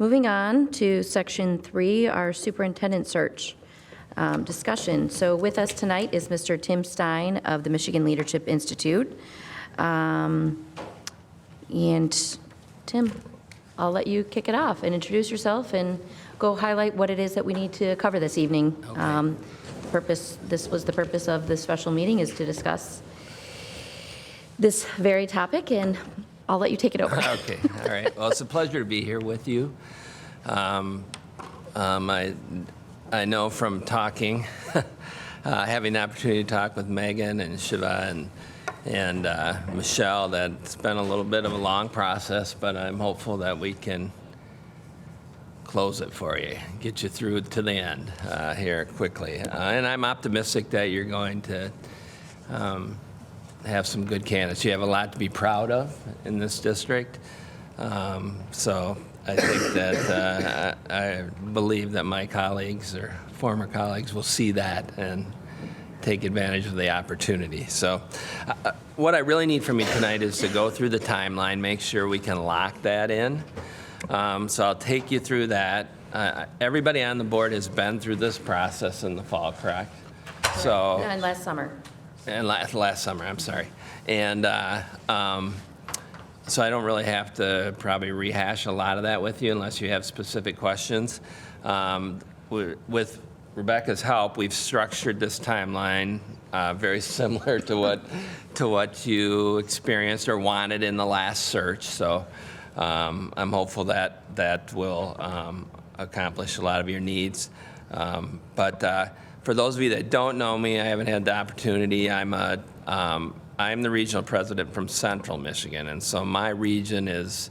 Moving on to Section 3, our superintendent search discussion. So with us tonight is Mr. Tim Stein of the Michigan Leadership Institute. And Tim, I'll let you kick it off and introduce yourself and go highlight what it is that we need to cover this evening. Okay. This was the purpose of this special meeting, is to discuss this very topic, and I'll let you take it over. Okay, all right. Well, it's a pleasure to be here with you. I know from talking, having the opportunity to talk with Megan and Shiva and Michelle, that it's been a little bit of a long process, but I'm hopeful that we can close it for you, get you through to the end here quickly. And I'm optimistic that you're going to have some good candidates. You have a lot to be proud of in this district. So I think that I believe that my colleagues or former colleagues will see that and take advantage of the opportunity. So what I really need from you tonight is to go through the timeline, make sure we can lock that in. So I'll take you through that. Everybody on the board has been through this process in the fall, correct? So And last summer. and last summer, I'm sorry. And so I don't really have to probably rehash a lot of that with you unless you have specific questions. With Rebecca's help, we've structured this timeline very similar to what you experienced or wanted in the last search. So I'm hopeful that will accomplish a lot of your needs. But for those of you that don't know me, I haven't had the opportunity. I'm the regional president from Central Michigan, and so my region is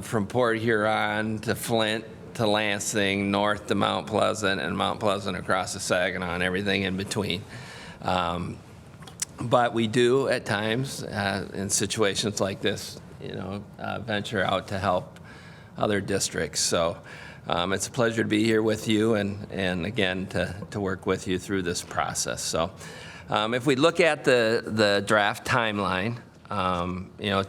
from Port Huron to Flint to Lansing, north to Mount Pleasant, and Mount Pleasant across the Saginaw, and everything in between. But we do at times, in situations like this, venture out to help other districts. So it's a pleasure to be here with you and again, to work with you through this process. So if we look at the draft timeline, you'll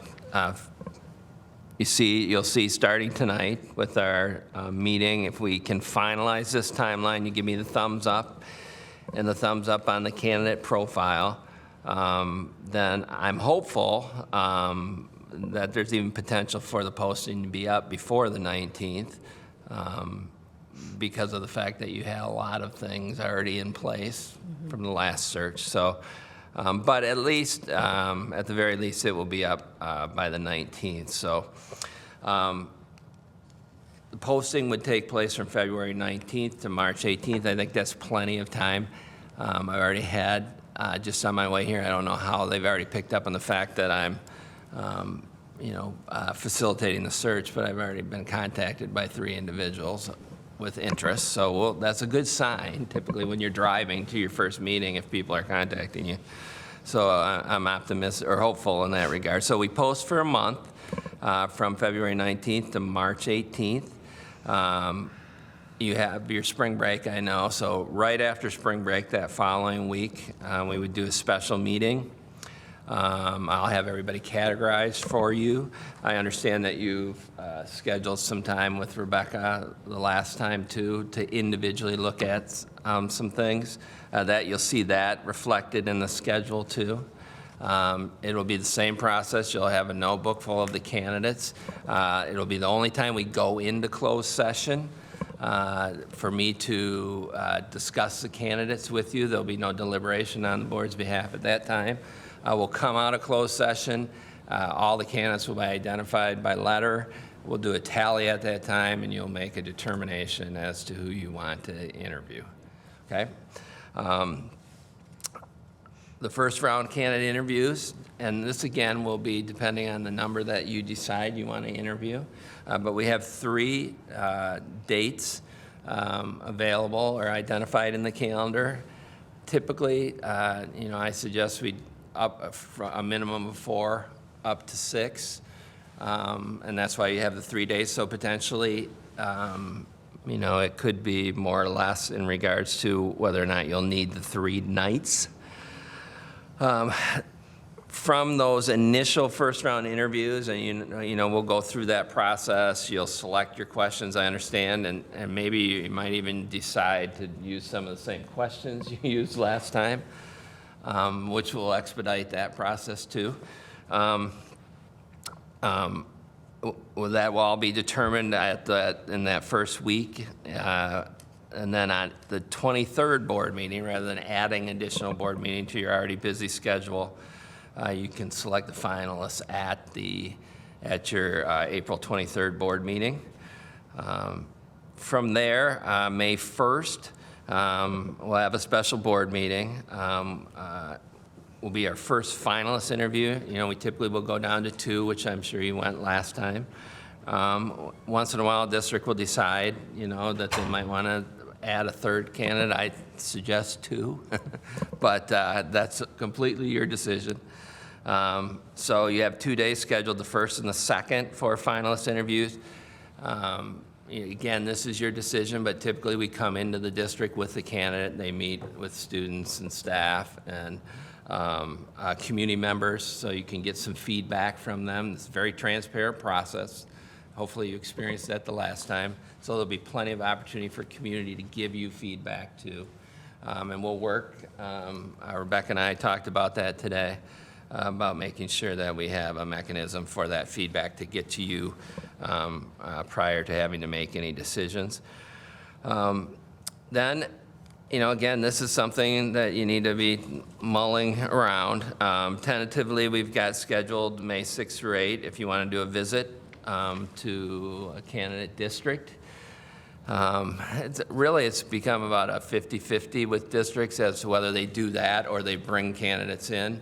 see starting tonight with our meeting, if we can finalize this timeline, you give me the thumbs up and the thumbs up on the candidate profile, then I'm hopeful that there's even potential for the posting to be up before the 19th because of the fact that you had a lot of things already in place from the last search. So, but at least, at the very least, it will be up by the 19th. So the posting would take place from February 19th to March 18th. I think that's plenty of time. I've already had, just on my way here, I don't know how they've already picked up on the fact that I'm facilitating the search, but I've already been contacted by 3 individuals with interest. So that's a good sign, typically, when you're driving to your first meeting, if people are contacting you. So I'm optimistic or hopeful in that regard. So we post for a month from February 19th to March 18th. You have your spring break, I know. So right after spring break, that following week, we would do a special meeting. I'll have everybody categorized for you. I understand that you've scheduled some time with Rebecca the last time too, to individually look at some things. That you'll see that reflected in the schedule too. It'll be the same process. You'll have a notebook full of the candidates. It'll be the only time we go into closed session for me to discuss the candidates with you. There'll be no deliberation on the board's behalf at that time. We'll come out of closed session. All the candidates will be identified by letter. We'll do a tally at that time, and you'll make a determination as to who you want to interview. Okay? The first round candidate interviews, and this again will be depending on the number that you decide you want to interview, but we have 3 dates available or identified in the calendar. Typically, I suggest we up from a minimum of 4 up to 6, and that's why you have the 3 days. So potentially, it could be more or less in regards to whether or not you'll need the 3 nights. From those initial first round interviews, and you know, we'll go through that process. You'll select your questions, I understand, and maybe you might even decide to use some of the same questions you used last time, which will expedite that process too. Well, that will all be determined in that first week. And then on the 23rd board meeting, rather than adding additional board meeting to your already busy schedule, you can select the finalists at your April 23rd board meeting. From there, May 1st, we'll have a special board meeting. Will be our first finalist interview. You know, we typically will go down to 2, which I'm sure you went last time. Once in a while, a district will decide, you know, that they might want to add a third candidate. I suggest 2, but that's completely your decision. So you have 2 days scheduled, the 1st and the 2nd, for finalist interviews. Again, this is your decision, but typically we come into the district with the candidate. They meet with students and staff and community members, so you can get some feedback from them. It's a very transparent process. Hopefully you experienced that the last time. So there'll be plenty of opportunity for community to give you feedback too. And we'll work, Rebecca and I talked about that today, about making sure that we have a mechanism for that feedback to get to you prior to having to make any decisions. Then, you know, again, this is something that you need to be mulling around. Tentatively, we've got scheduled May 6th through 8 if you want to do a visit to a candidate district. It's become about a 50-50 with districts as to whether they do that or they bring candidates in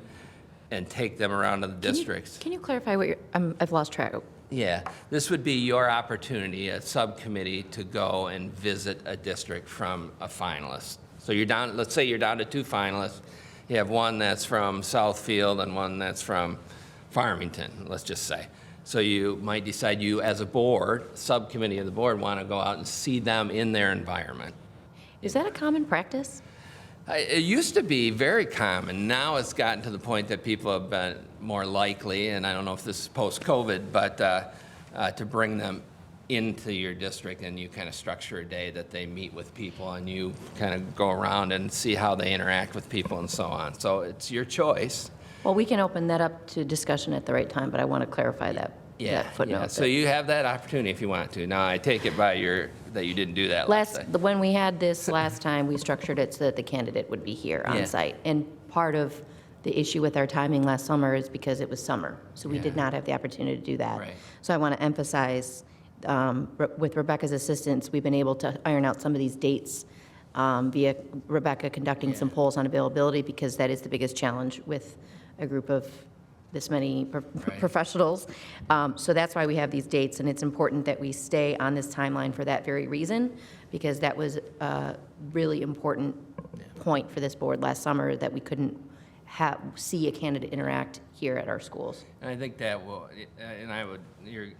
and take them around to the districts. Can you clarify what I've lost track of? Yeah, this would be your opportunity, a subcommittee, to go and visit a district from a finalist. So you're down, let's say you're down to 2 finalists. You have one that's from Southfield and one that's from Farmington, let's just say. So you might decide you, as a board, subcommittee of the board, want to go out and see them in their environment. Is that a common practice? It used to be very common. Now it's gotten to the point that people have been more likely, and I don't know if this is post-COVID, but to bring them into your district, and you kind of structure a day that they meet with people and you kind of go around and see how they interact with people and so on. So it's your choice. Well, we can open that up to discussion at the right time, but I want to clarify that footnote. Yeah. So you have that opportunity if you want to. Now, I take it by that you didn't do that last time. When we had this last time, we structured it so that the candidate would be here on site. And part of the issue with our timing last summer is because it was summer, so we did not have the opportunity to do that. Right. So I want to emphasize, with Rebecca's assistance, we've been able to iron out some of these dates via Rebecca conducting some polls on availability, because that is the biggest challenge with a group of this many professionals. So that's why we have these dates, and it's important that we stay on this timeline for that very reason, because that was a really important point for this board last summer, that we couldn't see a candidate interact here at our schools. And I think that will, you're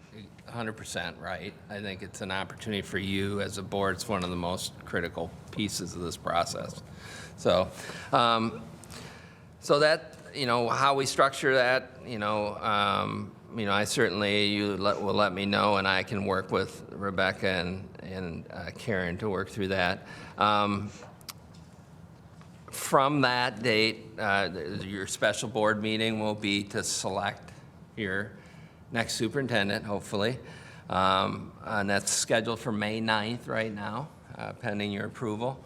100% right. I think it's an opportunity for you as a board. It's one of the most critical pieces of this process. So, so that, you know, how we structure that, I certainly, will let me know, and I can work with Rebecca and Karen to work through that. From that date, your special board meeting will be to select your next superintendent, hopefully. And that's scheduled for May 9th right now, pending your approval.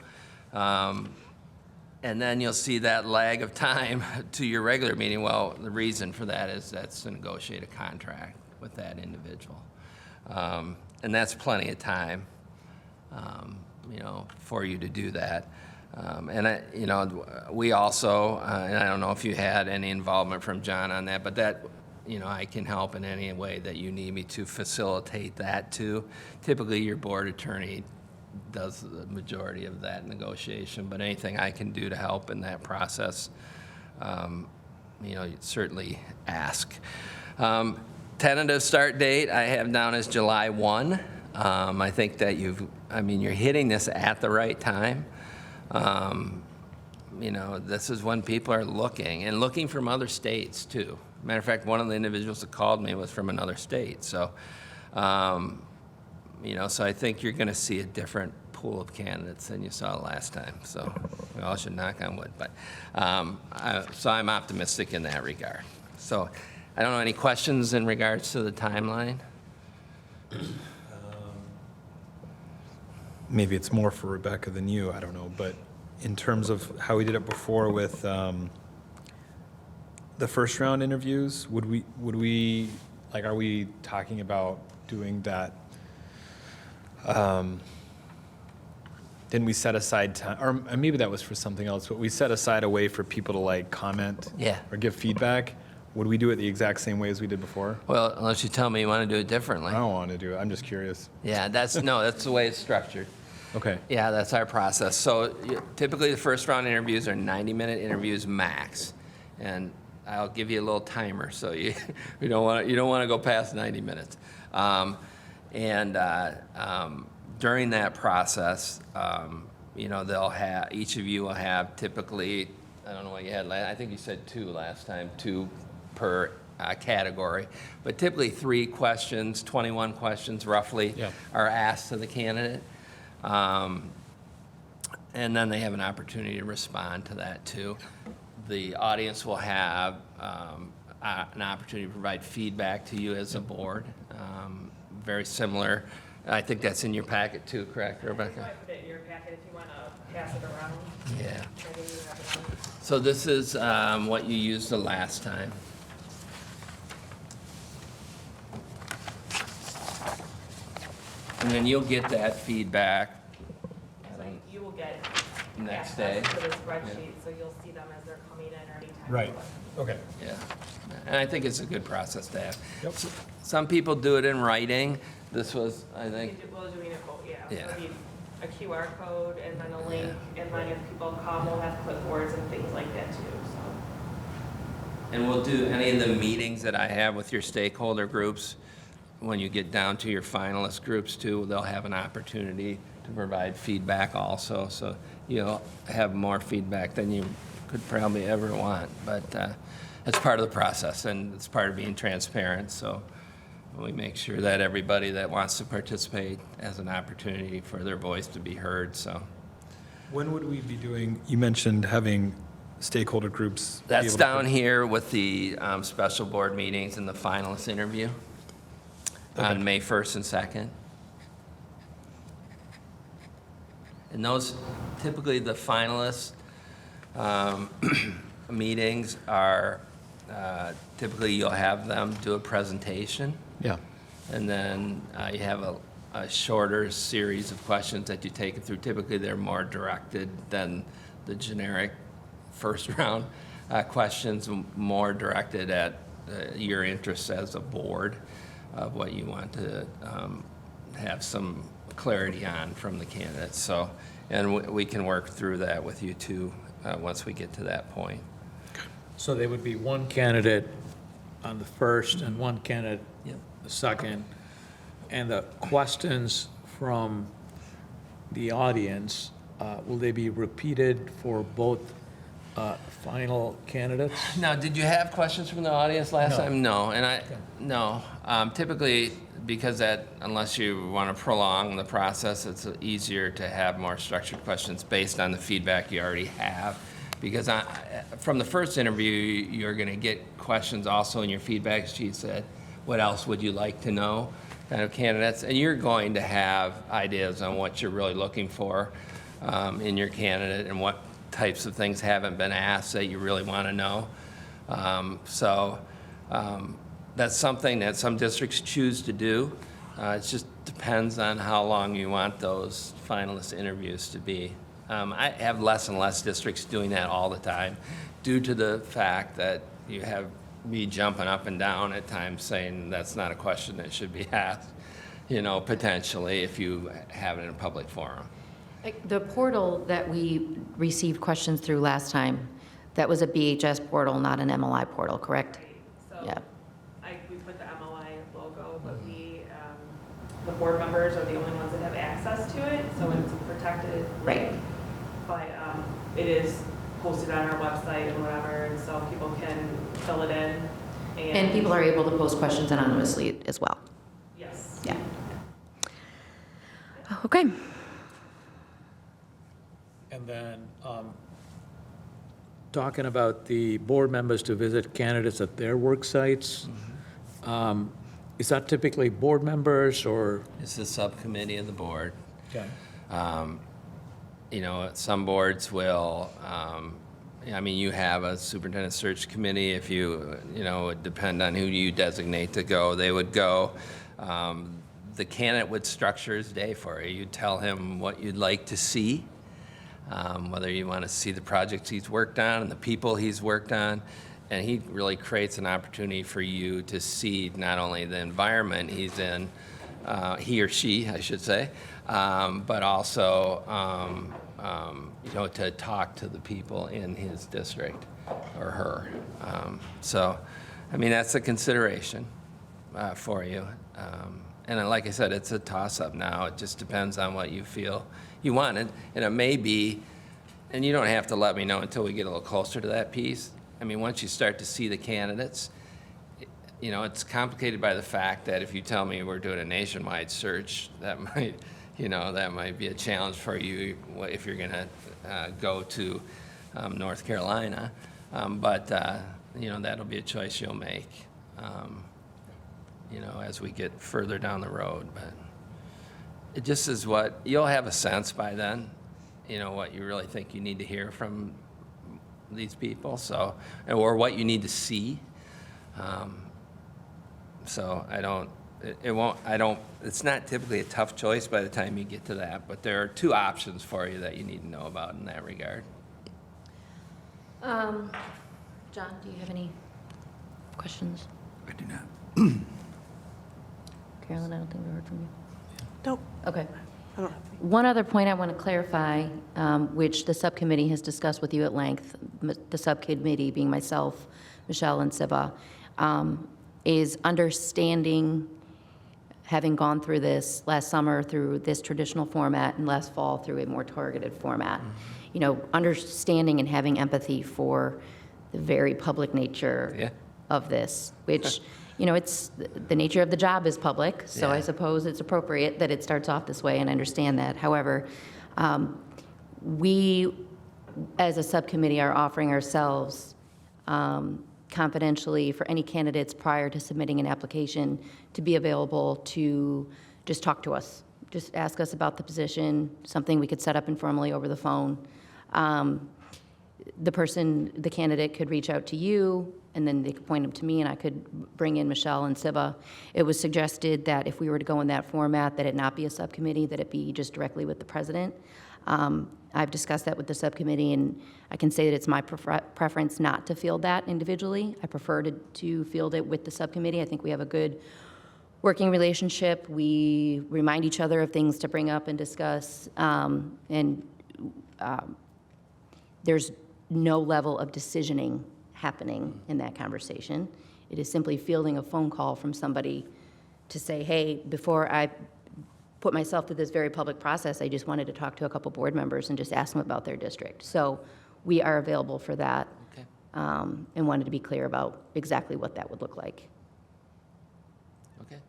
And then you'll see that lag of time to your regular meeting. Well, the reason for that is that's to negotiate a contract with that individual. And that's plenty of time, for you to do that. We also, and I don't know if you had any involvement from John on that, but that, I can help in any way that you need me to facilitate that too. Typically, your board attorney does the majority of that negotiation, but anything I can do to help in that process, certainly ask. Tentative start date I have down as July 1. I think that you're hitting this at the right time. You know, this is when people are looking, and looking from other states, too. Matter of fact, one of the individuals that called me was from another state. So, you know, so I think you're going to see a different pool of candidates than you saw last time. So we all should knock on wood. But so I'm optimistic in that regard. So I don't know, any questions in regards to the timeline? Maybe it's more for Rebecca than you, I don't know, but in terms of how we did it before with the first round interviews, would we, like, are we talking about doing that? Didn't we set aside time, or maybe that was for something else, but we set aside a way for people to like comment or give feedback. Would we do it the exact same way as we did before? Well, unless you tell me you want to do it differently. I don't want to do it. I'm just curious. Yeah, that's the way it's structured. Okay. Yeah, that's our process. So typically the first round interviews are 90-minute interviews max. And I'll give you a little timer so you don't want to go past 90 minutes. During that process, you know, each of you will have typically, I don't know what you had I think you said 2 last time, 2 per category, but typically 3 questions, 21 questions roughly, are asked to the candidate. And then they have an opportunity to respond to that too. The audience will have an opportunity to provide feedback to you as a board. Very similar. I think that's in your packet too, correct, Rebecca? I put it in your packet if you want to pass it around. Yeah. Maybe you have it on. So this is what you used the last time. And then you'll get that feedback So you will get next access day. to the spreadsheet, so you'll see them as they're coming in or anytime. you Right. want. Okay. Yeah. And I think it's a good process to have. Yep. Some people do it in writing. This was, I think, We'll doing a quote, yeah. Yeah. So it'll be a QR code and then a link, and then if people come, we'll have clipboards and things like that too, so. and we'll do any of the meetings that I have with your stakeholder groups. When you get down to your finalist groups too, they'll have an opportunity to provide feedback also. So you'll have more feedback than you could probably ever want. But it's part of the process, and it's part of being transparent. So we make sure that everybody that wants to participate has an opportunity for their voice to be heard. So When would we be doing, you mentioned having stakeholder groups. be that's able to- down here with the special board meetings and the finalist interview on May 1st and 2nd. And those, typically the finalist meetings are, typically you'll have them do a presentation. Yeah. And then you have a shorter series of questions that you take it through. Typically, they're more directed than the generic first round questions, more directed at your interests as a board of what you want to have some clarity on from the candidates. So, and we can work through that with you too once we get to that point. So there would be one candidate on the first and one candidate Yep. the second. And the questions from the audience, will they be repeated for both final candidates? Now, did you have questions from the audience last No. time? No, and no. Typically, because unless you want to prolong the process, it's easier to have more structured questions based on the feedback you already have. Because from the first interview, you're going to get questions also in your feedback sheet said, what else would you like to know, kind of candidates, and you're going to have ideas on what you're really looking for in your candidate and what types of things haven't been asked that you really want to know. That's something that some districts choose to do. It just depends on how long you want those finalist interviews to be. I have less and less districts doing that all the time due to the fact that you have me jumping up and down at times saying that's not a question that should be asked, potentially if you have it in a public forum. Like the portal that we received questions through last time, that was a BHS portal, not an MLI portal, correct? So Yeah. we put the MLI logo, but the board members are the only ones that have access to it, so it's a protected Right. link. But it is posted on our website and whatever, and so people can fill it in. And people are able to post questions anonymously as well. Yes. Yeah. Okay. And then, talking about the board members to visit candidates at their work sites, is that typically board members or? It's the subcommittee of the board. Okay. You know, some boards will, I mean, you have a superintendent search committee. If you know, it would depend on who you designate to go, they would go. The candidate would structure his day for you. You'd tell him what you'd like to see, whether you want to see the projects he's worked on and the people he's worked on. And he really creates an opportunity for you to see not only the environment he's in, he or she, I should say, but also, you know, to talk to the people in his district or her. So, I mean, that's a consideration for you. And like I said, it's a toss-up now. It just depends on what you feel you want. And it may be, and you don't have to let me know until we get a little closer to that piece. I mean, once you start to see the candidates, you know, it's complicated by the fact that if you tell me we're doing a nationwide search, that might, you know, that might be a challenge for you if you're going to go to North Carolina. But, you know, that'll be a choice you'll make, you know, as we get further down the road. But it just is what, you'll have a sense by then, you know, what you really think you need to hear from these people, so, or what you need to see. So it's not typically a tough choice by the time you get to that, but there are two options for you that you need to know about in that regard. John, do you have any questions? I do not. Carolyn, I don't think we heard from you. Nope. Okay. I don't have any. One other point I want to clarify, which the subcommittee has discussed with you at length, the subcommittee being myself, Michelle, and Siva, is understanding, having gone through this last summer through this traditional format and last fall through a more targeted format, you know, understanding and having empathy for the very public nature of this, which, you know, it's, the nature of the job is public, so I suppose it's appropriate that it starts off this way, and I understand that. However, we, as a subcommittee, are offering ourselves confidentially for any candidates prior to submitting an application to be available to just talk to us. Just ask us about the position, something we could set up informally over the phone. The candidate could reach out to you, and then they could point them to me, and I could bring in Michelle and Siva. It was suggested that if we were to go in that format, that it not be a subcommittee, that it be just directly with the president. I've discussed that with the subcommittee, and I can say that it's my preference not to field that individually. I prefer to field it with the subcommittee. I think we have a good working relationship. We remind each other of things to bring up and discuss, and there's no level of decisioning happening in that conversation. It is simply fielding a phone call from somebody to say, hey, before I put myself through this very public process, I just wanted to talk to a couple board members and just ask them about their district. So we are available for that, and wanted to be clear about exactly what that would look like. Okay.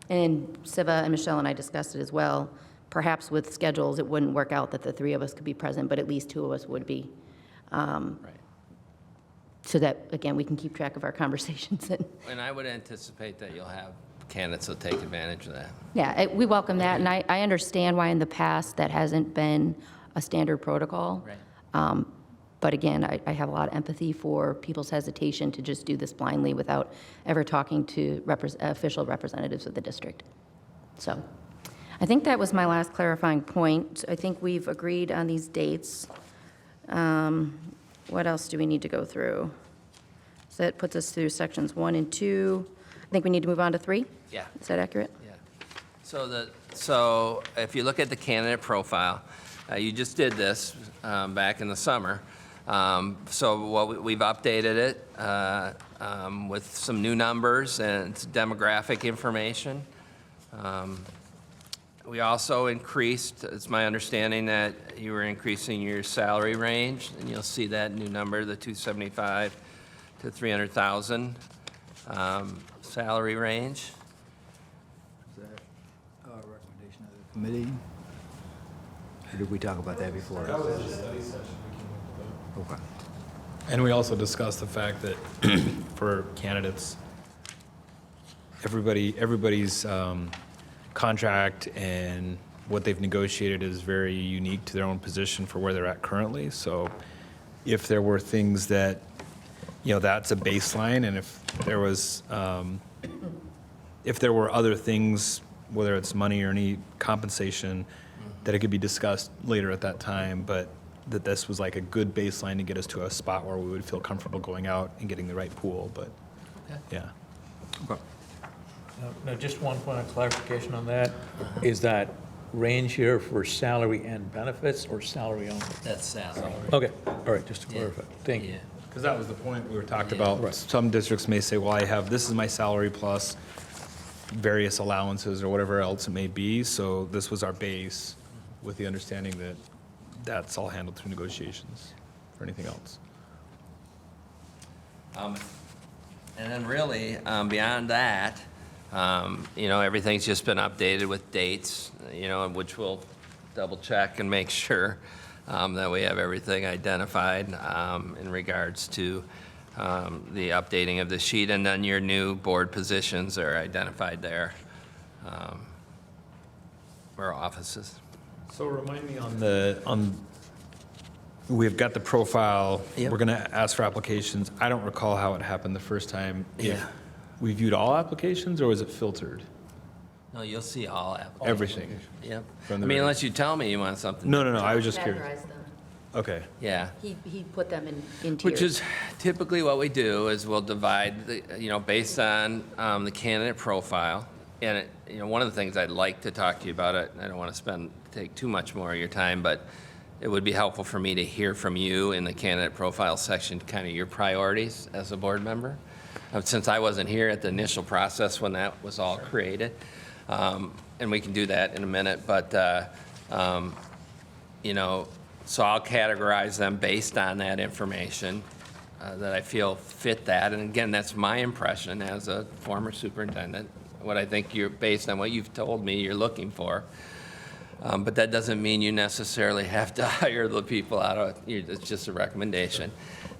And Siva and Michelle and I discussed it as well. Perhaps with schedules, it wouldn't work out that the three of us could be present, but at least two of us would be. Right. So that, again, we can keep track of our conversations. And I would anticipate that you'll have candidates will take advantage of that. Yeah, we welcome that, and I understand why in the past that hasn't been a standard protocol. Right. But again, I have a lot of empathy for people's hesitation to just do this blindly without ever talking to official representatives of the district. So I think that was my last clarifying point. I think we've agreed on these dates. What else do we need to go through? So that puts us through sections 1 and 2. I think we need to move on to 3? Yeah. Is that accurate? Yeah. So if you look at the candidate profile, you just did this back in the summer. So we've updated it with some new numbers and demographic information. We also increased, it's my understanding that you were increasing your salary range, and you'll see that new number, the 275 to 300,000 salary range. Is that a recommendation of the committee? Or did we talk about that before? That was a study session we came up with. Okay. And we also discussed the fact that for candidates, everybody's contract and what they've negotiated is very unique to their own position for where they're at currently. So if there were things that, that's a baseline, and if there were other things, whether it's money or any compensation, that it could be discussed later at that time, but that this was like a good baseline to get us to a spot where we would feel comfortable going out and getting the right pool, but, yeah. Now, just one point of clarification on that. Is that range here for salary and benefits or salary only? That's salary. Okay, all right, just to clarify. Thank you. Because that was the point we were talked Yeah. about. Right. Some districts may say, well, this is my salary plus various allowances or whatever else it may be. So this was our base with the understanding that that's all handled through negotiations for anything else. And then really, beyond that, everything's just been updated with dates, which we'll double check and make sure that we have everything identified in regards to the updating of the sheet. And then your new board positions are identified there, or offices. So remind me we've got the profile. Yep. We're going to ask for applications. I don't recall how it happened the first time. If Yeah. we viewed all applications or was it filtered? No, you'll see all applications. Everything. Yep. From I the mean, very- unless you tell me you want something. No, I was just curious. Categorize them. Okay. Yeah. He put them in tiers. Which is typically what we do is we'll divide, based on the candidate profile. And, one of the things I'd like to talk to you about, I don't want to take too much more of your time, but it would be helpful for me to hear from you in the candidate profile section, kind of your priorities as a board member. Since I wasn't here at the initial process when that was all created. And we can do that in a minute, but, so I'll categorize them based on that information that I feel fit that. And again, that's my impression as a former superintendent, what I think based on what you've told me you're looking for. But that doesn't mean you necessarily have to hire the people it's just a recommendation.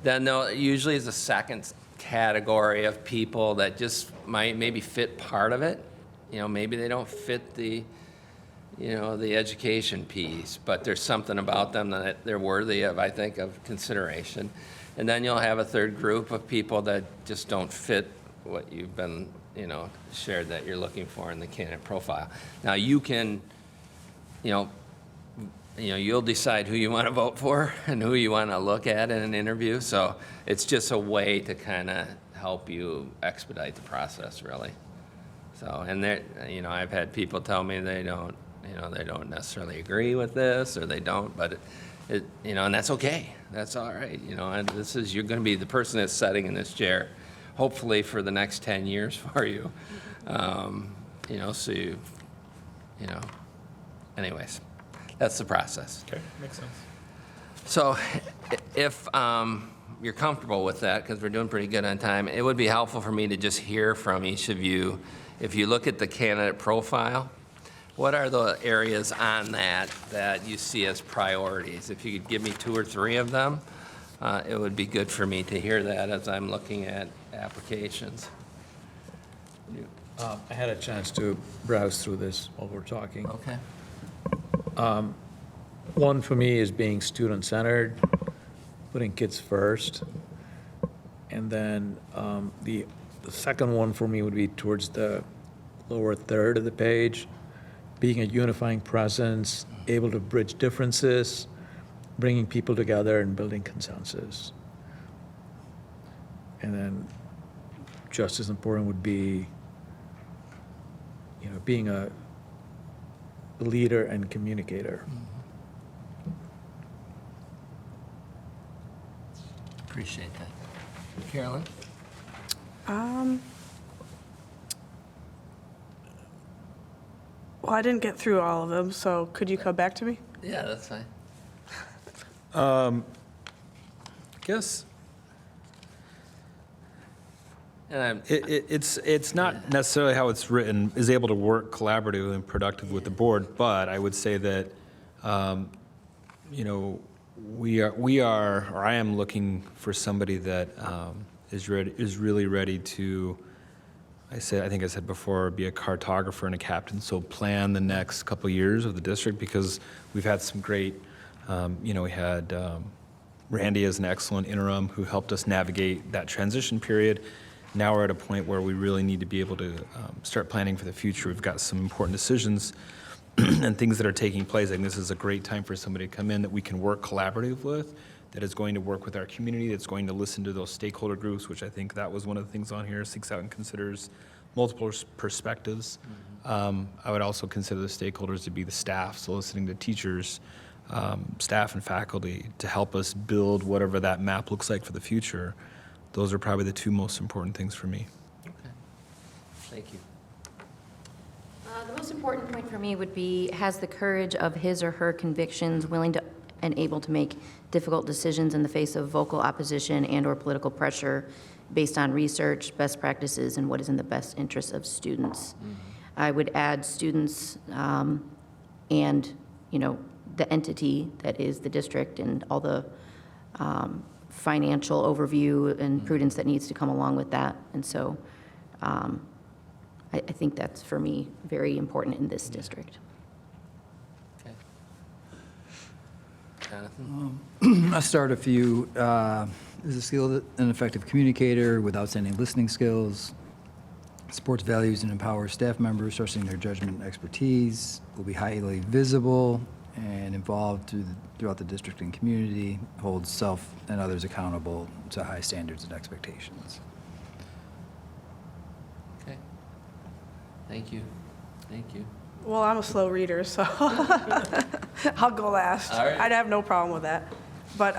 Then usually is a second category of people that just might maybe fit part of it. Maybe they don't fit the education piece, but there's something about them that they're worthy of, I think, of consideration. And then you'll have a third group of people that just don't fit what you've been, shared that you're looking for in the candidate profile. Now, you can, you'll decide who you want to vote for and who you want to look at in an interview. So it's just a way to kind of help you expedite the process, really. So, and I've had people tell me they don't necessarily agree with this, or they don't, but and that's okay. That's all right. And you're going to be the person that's sitting in this chair, hopefully for the next 10 years for you. Anyways, that's the process. Okay, makes sense. So if you're comfortable with that, because we're doing pretty good on time, it would be helpful for me to just hear from each of you. If you look at the candidate profile, what are the areas on that you see as priorities? If you could give me 2 or 3 of them, it would be good for me to hear that as I'm looking at applications. I had a chance to browse through this while we're talking. Okay. One for me is being student-centered, putting kids first. And then the second one for me would be towards the lower third of the page, being a unifying presence, able to bridge differences, bringing people together and building consensus. And then just as important would be, being a leader and communicator. Appreciate that. Carolyn? Well, I didn't get through all of them, so could you come back to me? Yeah, that's fine. I guess And it's not necessarily how it's written, is able to work collaboratively and productive with the board, but I would say that, you know, we are, or I am looking for somebody that is really ready to, I think I said before, be a cartographer and a captain, so plan the next couple of years of the district, because we've had some great, you know, we had Randy as an excellent interim who helped us navigate that transition period. Now we're at a point where we really need to be able to start planning for the future. We've got some important decisions and things that are taking place. I think this is a great time for somebody to come in that we can work collaborative with, that is going to work with our community, that's going to listen to those stakeholder groups, which I think that was one of the things on here, seeks out and considers multiple perspectives. I would also consider the stakeholders to be the staff, so listening to teachers, staff and faculty to help us build whatever that map looks like for the future. Those are probably the two most important things for me. thank you. The most important point for me would be, has the courage of his or her convictions, willing to and able to make difficult decisions in the face of vocal opposition and/or political pressure based on research, best practices, and what is in the best interest of students. I would add students and, you know, the entity that is the district and all the financial overview and prudence that needs to come along with that. And so I think that's, for me, very important in this district. Okay. Jonathan? I'll start a few. Is a skilled and effective communicator with outstanding listening skills, supports values and empowers staff members, trusting their judgment and expertise, will be highly visible and involved throughout the district and community, holds self and others accountable to high standards and expectations. Okay. Thank you. Thank you. Well, I'm a slow reader, so I'll go last. All right. I'd have no problem with that. But,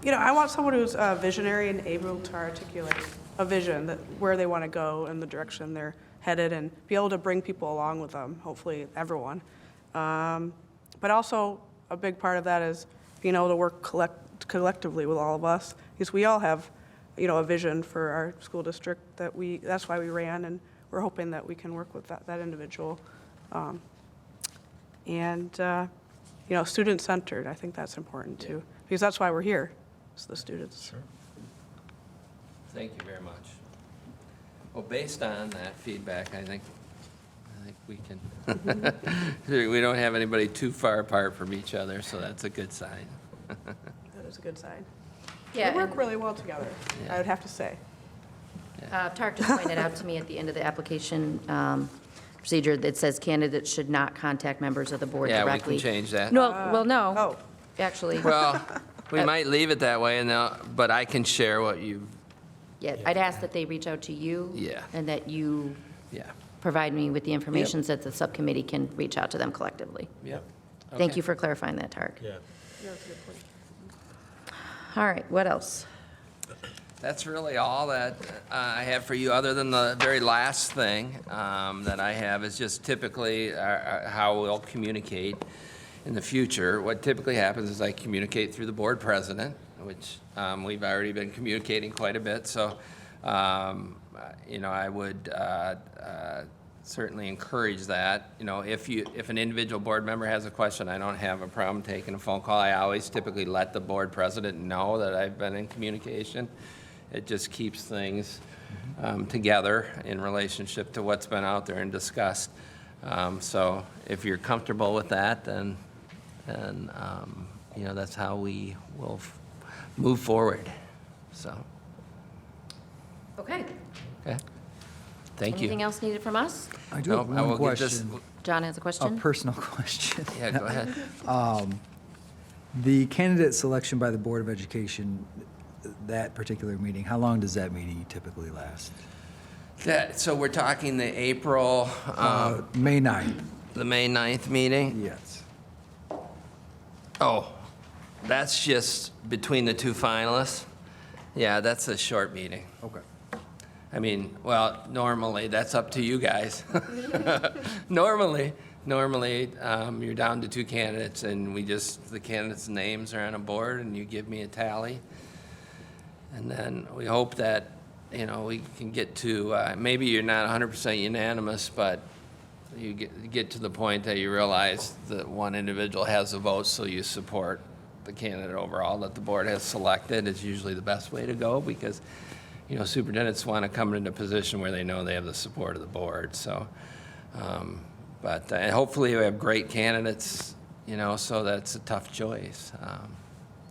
you know, I want someone who's visionary and able to articulate a vision, that where they want to go and the direction they're headed, and be able to bring people along with them, hopefully everyone. But also, a big part of that is being able to work collectively with all of us, because we all have, you know, a vision for our school district that's why we ran, and we're hoping that we can work with that individual. You know, student-centered, I think that's important too, because that's why we're here, it's the students. Sure. Thank you very much. Well, based on that feedback, I think we can, we don't have anybody too far apart from each other, so that's a good sign. That is a good sign. Yeah, We work really well together, Yeah. I would have to say. Tarek just pointed out to me at the end of the application procedure that says candidates should not contact members of the board Yeah, we directly. can change that. No, well, no, Oh, actually. Well, we might leave it that way, but I can share what you, Yeah, I'd ask that they reach out to you. Yeah. And that you yeah. provide me with the information so that the subcommittee can reach out to them collectively. Yep. Thank you for clarifying that, Tarek. Yeah. yeah, that's a good point. All right, what else? That's really all that I have for you, other than the very last thing that I have is just typically how we'll communicate in the future. What typically happens is I communicate through the board president, which we've already been communicating quite a bit. So, you know, I would certainly encourage that. You know, if an individual board member has a question, I don't have a problem taking a phone call. I always typically let the board president know that I've been in communication. It just keeps things together in relationship to what's been out there and discussed. So if you're comfortable with that, then you know, that's how we will move forward. So, Okay. okay. Thank you. Anything else needed from us? I do No, have I one will get this- question, John has a a question? personal question. Yeah, go ahead. The candidate selection by the Board of Education, that particular meeting, how long does that meeting typically last? So we're talking the April, May 9th, the May 9th meeting? yes. Oh, that's just between the two finalists? Yeah, that's a short meeting. Okay. I mean, well, normally, that's up to you guys. Normally, Normally, you're down to 2 candidates, and the candidates' names are on a board, and you give me a tally. And then we hope that, we can get to, maybe you're not 100% unanimous, but you get to the point that you realize that one individual has a vote, so you support the candidate overall that the board has selected is usually the best way to go, because, superintendents want to come into a position where they know they have the support of the board, so. And hopefully we have great candidates, so that's a tough choice.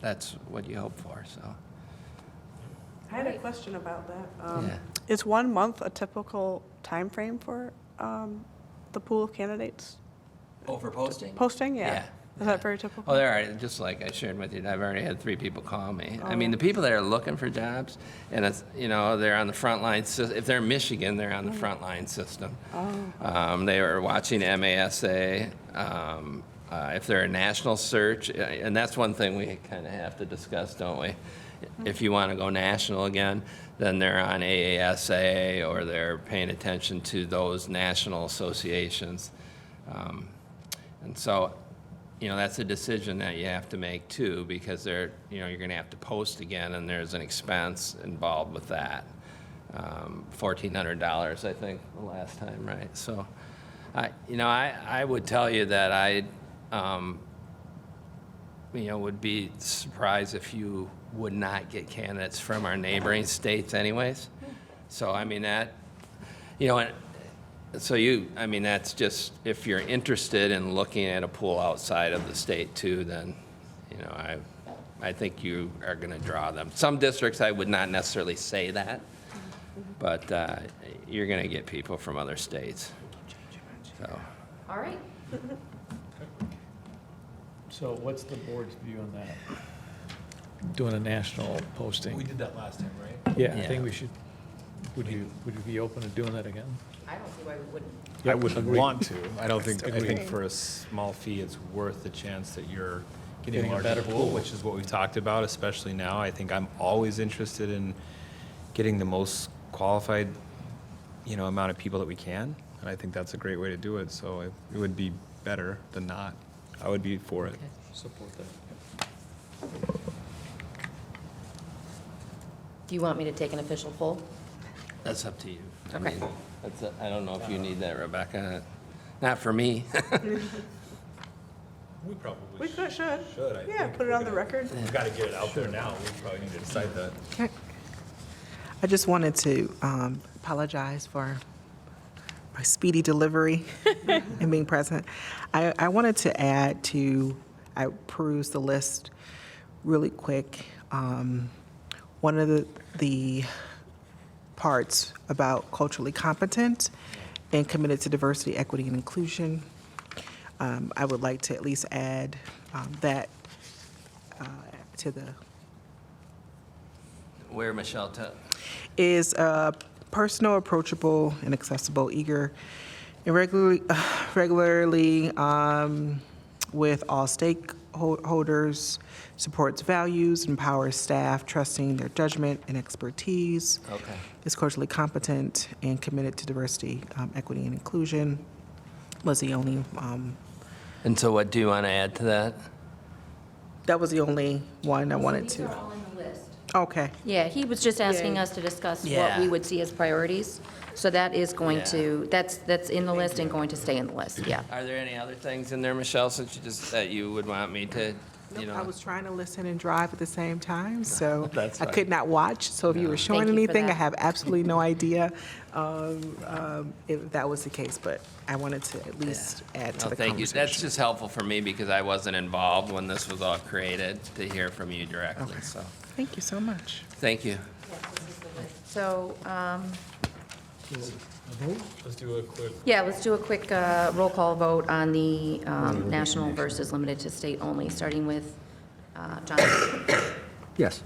That's what you hope for, so. I had a question about that. Yeah. Is 1 month a typical time frame for the pool of candidates? Over posting? Posting, yeah. Yeah. Is that very typical? Oh, there are, just like I shared with you, I've already had 3 people call me. I mean, the people that are looking for jobs, and it's, they're on the front line, if they're in Michigan, they're on the front line system. They are watching MASA. If they're a national search, and that's one thing we kind of have to discuss, don't we? If you want to go national again, then they're on AASA, or they're paying attention to those national associations. And so, that's a decision that you have to make too, because you're going to have to post again, and there's an expense involved with that. $1,400, I think, the last time, right? So, I would tell you that I, would be surprised if you would not get candidates from our neighboring states anyways. So, I mean, that, that's just, if you're interested in looking at a pool outside of the state too, then, I think you are going to draw them. Some districts, I would not necessarily say that, but you're going to get people from other states. So, All right. So what's the board's view on that? Doing a national posting? We did that last time, right? Yeah, I Yeah. think we should, would you be open to doing that again? I don't see why we wouldn't. I would Agreed. want to. I think Agreed. for a small fee, it's worth the chance that you're getting Getting a a larger better pool, pool. which is what we've talked about, especially now. I think I'm always interested in getting the most qualified, amount of people that we can. And I think that's a great way to do it. So it would be better than not. I would be for it. Support that. Do you want me to take an official poll? that's up to you. I Okay. mean, I don't know if you need that, Rebecca. Not for me. We probably We should. should. I Yeah, think put it we're on the gonna- record. We've got to get it out there now. We probably need to decide that. Okay. I just wanted to apologize for my speedy delivery and being present. I wanted to add to, I perused the list really quick. One of the parts about culturally competent and committed to diversity, equity, and inclusion. I would like to at least add that to the Where, Michelle? is personal, approachable, and accessible, eager, and regularly with all stakeholders, supports values, empowers staff, trusting their judgment and expertise, Okay. is culturally competent and committed to diversity, equity, and inclusion, was the only, And so what do you want to add to that? that was the only one I wanted These to. are all in the list. Okay. Yeah, he was just asking Yeah. us to discuss what Yeah. we would see as priorities. So that is going Yeah. to, that's in the list and going to stay in the list, yeah. Are there any other things in there, Michelle, that you would want me to, Nope, I was trying to listen and drive at the same time, so That's I fine. could not watch. So if you were showing Thank you for anything, I that. have absolutely no idea if that was the case, but I wanted to at least add to No, the thank you. That's conversation. just helpful for me because I wasn't involved when this was all created, to hear from you directly, so, Thank you so much. thank you. So, Let's do a quick. yeah, let's do a quick roll call vote on the national versus limited to state only, starting with John. Yes.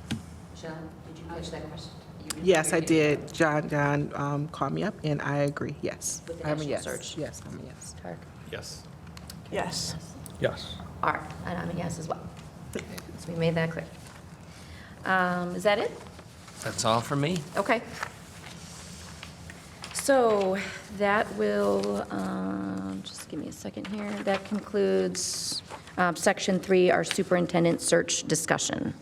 Michelle, did you catch that question? You- Yes, I did. John called me up, and I agree, yes. With the I'm a national yes. search. Yes, I'm a yes. Tarek? Yes. Yes. Yes. All right, and I'm a yes as well. So we made that clear. Is that it? That's all for me. Okay. So that will Just give me a second here. That concludes Section 3, our superintendent search discussion.